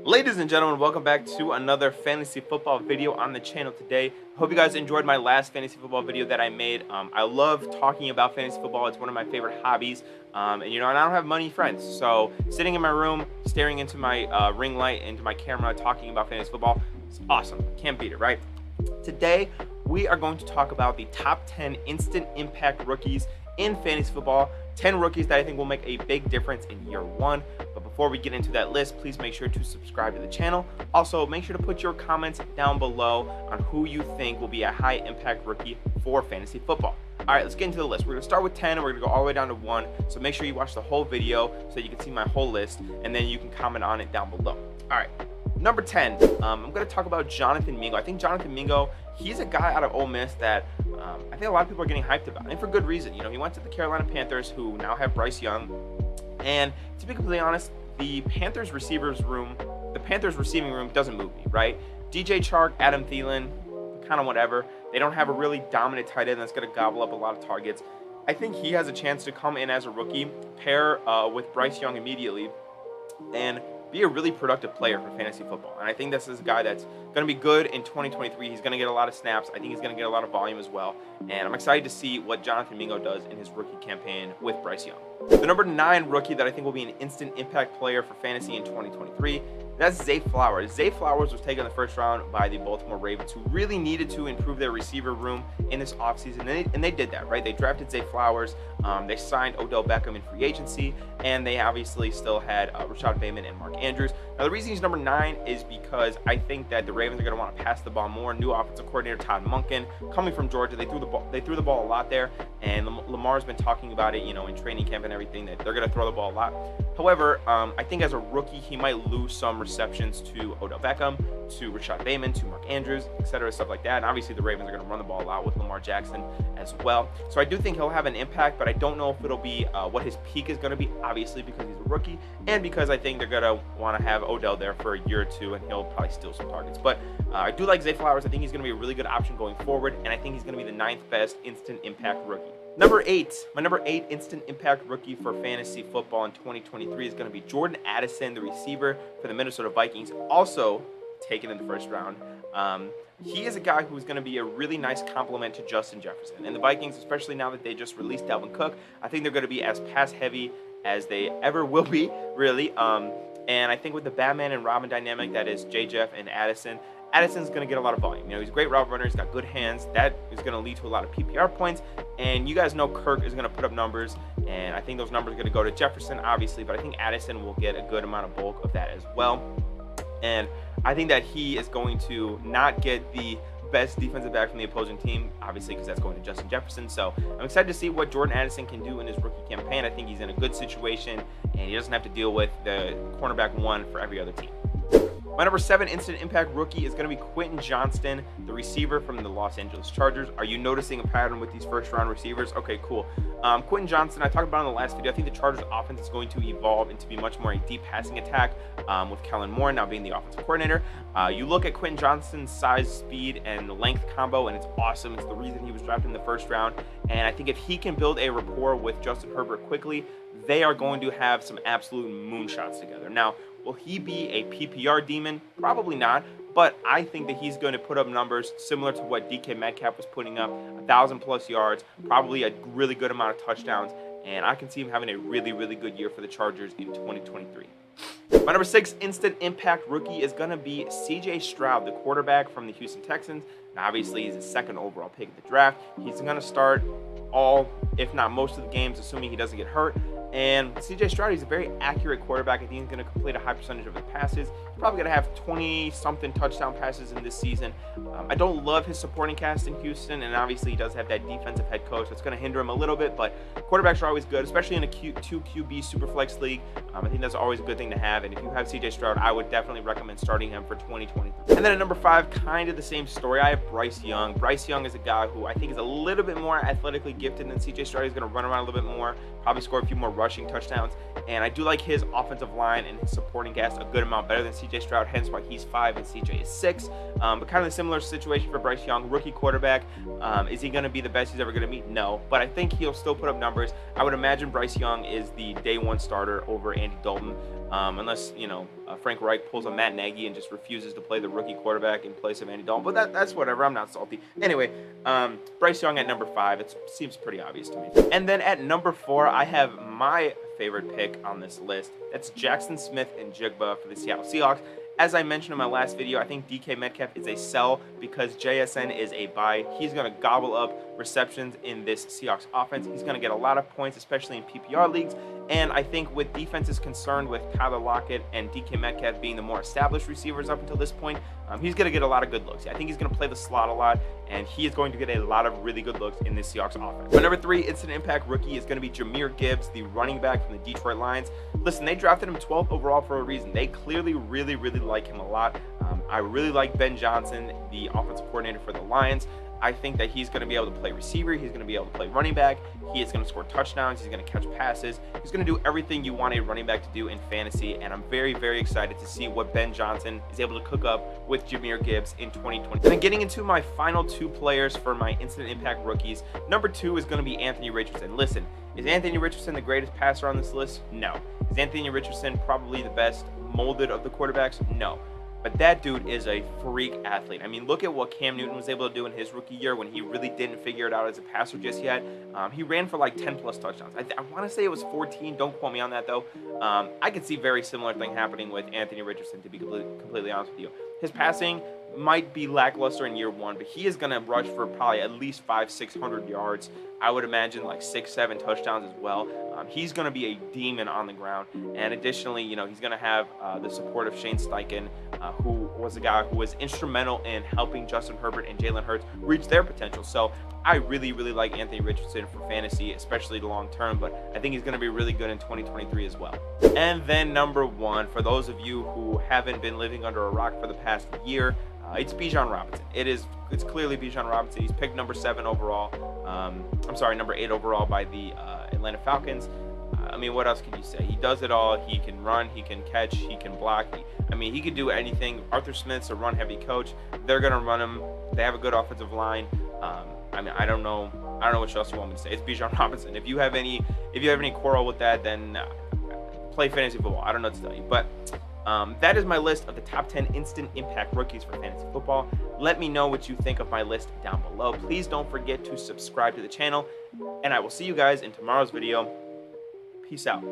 Ladies and gentlemen, welcome back to another fantasy football video on the channel today. Hope you guys enjoyed my last fantasy football video that I made. I love talking about fantasy football. It's one of my favorite hobbies. And I don't have many friends. So sitting in my room, staring into my ring light, into my camera, talking about fantasy football, it's awesome. Can't beat it, right? Today, we are going to talk about the top 10 instant impact rookies in fantasy football. 10 rookies that I think will make a big difference in year one. But before we get into that list, please make sure to subscribe to the channel. Also, make sure to put your comments down below on who you think will be a high impact rookie for fantasy football. All right, let's get into the list. We're gonna start with 10 and we're gonna go all the way down to 1. So make sure you watch the whole video so you can see my whole list and then you can comment on it down below. All right. Number 10, I'm going to talk about Jonathan Mingo. I think Jonathan Mingo, he's a guy out of Ole Miss that I think a lot of people are getting hyped about, and for good reason. He went to the Carolina Panthers, who now have Bryce Young. And to be completely honest, the Panthers receiving room doesn't move me, right? DJ Chark, Adam Thielen, kind of whatever. They don't have a really dominant tight end that's going to gobble up a lot of targets. I think he has a chance to come in as a rookie, pair with Bryce Young immediately, and be a really productive player for fantasy football. And I think this is a guy that's going to be good in 2023. He's going to get a lot of snaps. I think he's going to get a lot of volume as well. And I'm excited to see what Jonathan Mingo does in his rookie campaign with Bryce Young. The number 9 rookie that I think will be an instant impact player for fantasy in 2023, that's Zay Flowers. Zay Flowers was taken in the first round by the Baltimore Ravens, who really needed to improve their receiver room in this offseason, and they did that, right? They drafted Zay Flowers, they signed Odell Beckham in free agency, and they obviously still had Rashad Bateman and Mark Andrews. Now, the reason he's number 9 is because I think that the Ravens are going to want to pass the ball more. New offensive coordinator Todd Monken, coming from Georgia, they threw the ball a lot there, and Lamar's been talking about it, in training camp and everything, that they're going to throw the ball a lot. However, I think as a rookie, he might lose some receptions to Odell Beckham, to Rashad Bateman, to Mark Andrews, etc., stuff like that. And obviously, the Ravens are going to run the ball a lot with Lamar Jackson as well. So I do think he'll have an impact, but I don't know if it'll be what his peak is going to be, obviously, because he's a rookie, and because I think they're going to want to have Odell there for a year or two, and he'll probably steal some targets. But I do like Zay Flowers. I think he's going to be a really good option going forward, and I think he's going to be the 9th best instant impact rookie. Number 8, my number 8 instant impact rookie for fantasy football in 2023 is going to be Jordan Addison, the receiver for the Minnesota Vikings, also taken in the first round. He is a guy who's going to be a really nice complement to Justin Jefferson. And the Vikings, especially now that they just released Dalvin Cook, I think they're going to be as pass-heavy as they ever will be, really. And I think with the Batman and Robin dynamic that is J-Jeff and Addison, Addison's going to get a lot of volume. He's a great route runner. He's got good hands. That is going to lead to a lot of PPR points. And you guys know Kirk is going to put up numbers. And I think those numbers are going to go to Jefferson, obviously. But I think Addison will get a good amount of bulk of that as well. And I think that he is going to not get the best defensive back from the opposing team, obviously, because that's going to Justin Jefferson. So I'm excited to see what Jordan Addison can do in his rookie campaign. I think he's in a good situation, and he doesn't have to deal with the cornerback 1 for every other team. My number 7 instant impact rookie is going to be Quentin Johnston, the receiver from the Los Angeles Chargers. Are you noticing a pattern with these first-round receivers? Okay, cool. Quentin Johnston, I talked about in the last video. I think the Chargers offense is going to evolve into be much more a deep passing attack with Kellen Moore now being the offensive coordinator. You look at Quentin Johnston's size, speed, and length combo, and it's awesome. It's the reason he was drafted in the first round. And I think if he can build a rapport with Justin Herbert quickly, they are going to have some absolute moonshots together. Now, will he be a PPR demon? Probably not, but I think that he's going to put up numbers similar to what DK Metcalf was putting up, 1,000+ yards, probably a really good amount of touchdowns, and I can see him having a really, really good year for the Chargers in 2023. My number 6 instant impact rookie is going to be CJ Stroud, the quarterback from the Houston Texans. And obviously, he's the 2nd overall pick of the draft. He's going to start all, if not most of the games, assuming he doesn't get hurt. And CJ Stroud, he's a very accurate quarterback. I think he's going to complete a high percentage of his passes. He's probably going to have 20-something touchdown passes in this season. I don't love his supporting cast in Houston, and obviously he does have that defensive head coach that's going to hinder him a little bit, but quarterbacks are always good, especially in a 2 QB Superflex league. I think that's always a good thing to have, and if you have CJ Stroud, I would definitely recommend starting him for 2023. And then at number 5, kind of the same story, I have Bryce Young. Bryce Young is a guy who I think is a little bit more athletically gifted than CJ Stroud. He's going to run around a little bit more, probably score a few more rushing touchdowns. And I do like his offensive line and his supporting cast a good amount better than CJ Stroud, hence why he's 5 and CJ is 6. But kind of a similar situation for Bryce Young, rookie quarterback. Is he going to be the best he's ever going to meet? No, but I think he'll still put up numbers. I would imagine Bryce Young is the day one starter over Andy Dalton, unless, Frank Reich pulls a Matt Nagy and just refuses to play the rookie quarterback in place of Andy Dalton. But that's whatever. I'm not salty. Anyway, Bryce Young at number 5. It seems pretty obvious to me. And then at number 4, I have my favorite pick on this list. That's Jackson Smith-Njigba for the Seattle Seahawks. As I mentioned in my last video, I think DK Metcalf is a sell because JSN is a buy. He's going to gobble up receptions in this Seahawks offense. He's going to get a lot of points, especially in PPR leagues. And I think with defenses concerned with Tyler Lockett and DK Metcalf being the more established receivers up until this point, he's going to get a lot of good looks. I think he's going to play the slot a lot, and he is going to get a lot of really good looks in this Seahawks offense. My number 3 instant impact rookie is going to be Jahmyr Gibbs, the running back from the Detroit Lions. Listen, they drafted him 12th overall for a reason. They clearly really like him a lot. I really like Ben Johnson, the offensive coordinator for the Lions. I think that he's going to be able to play receiver. He's going to be able to play running back. He is going to score touchdowns. He's going to catch passes. He's going to do everything you want a running back to do in fantasy. And I'm very excited to see what Ben Johnson is able to cook up with Jahmyr Gibbs in 2020. And then getting into my final 2 players for my instant impact rookies. Number 2 is going to be Anthony Richardson. Listen, is Anthony Richardson the greatest passer on this list? No. Is Anthony Richardson probably the best molded of the quarterbacks? No. But that dude is a freak athlete. I mean, look at what Cam Newton was able to do in his rookie year when he really didn't figure it out as a passer just yet. He ran for like 10 plus touchdowns. I want to say it was 14. Don't quote me on that though. I could see very similar thing happening with Anthony Richardson, to be completely honest with you. His passing might be lackluster in year 1, but he is going to rush for probably at least 500-600 yards. I would imagine like 6-7 touchdowns as well. He's going to be a demon on the ground. And additionally, he's going to have the support of Shane Steichen, who was a guy who was instrumental in helping Justin Herbert and Jalen Hurts reach their potential. So I really like Anthony Richardson for fantasy, especially the long term, but I think he's going to be really good in 2023 as well. And then number 1, for those of you who haven't been living under a rock for the past year, it's Bijan Robinson. It's clearly Bijan Robinson. He's picked number 7 overall. Number 8 overall by the Atlanta Falcons. I mean, what else can you say? He does it all. He can run, he can catch, he can block. He can do anything. Arthur Smith's a run-heavy coach. They're gonna run him. They have a good offensive line. I don't know what else you want me to say. It's Bijan Robinson. If you have any quarrel with that, then play fantasy football. I don't know what to tell you, but. That is my list of the top 10 instant impact rookies for fantasy football. Let me know what you think of my list down below. Please don't forget to subscribe to the channel, and I will see you guys in tomorrow's video. Peace out.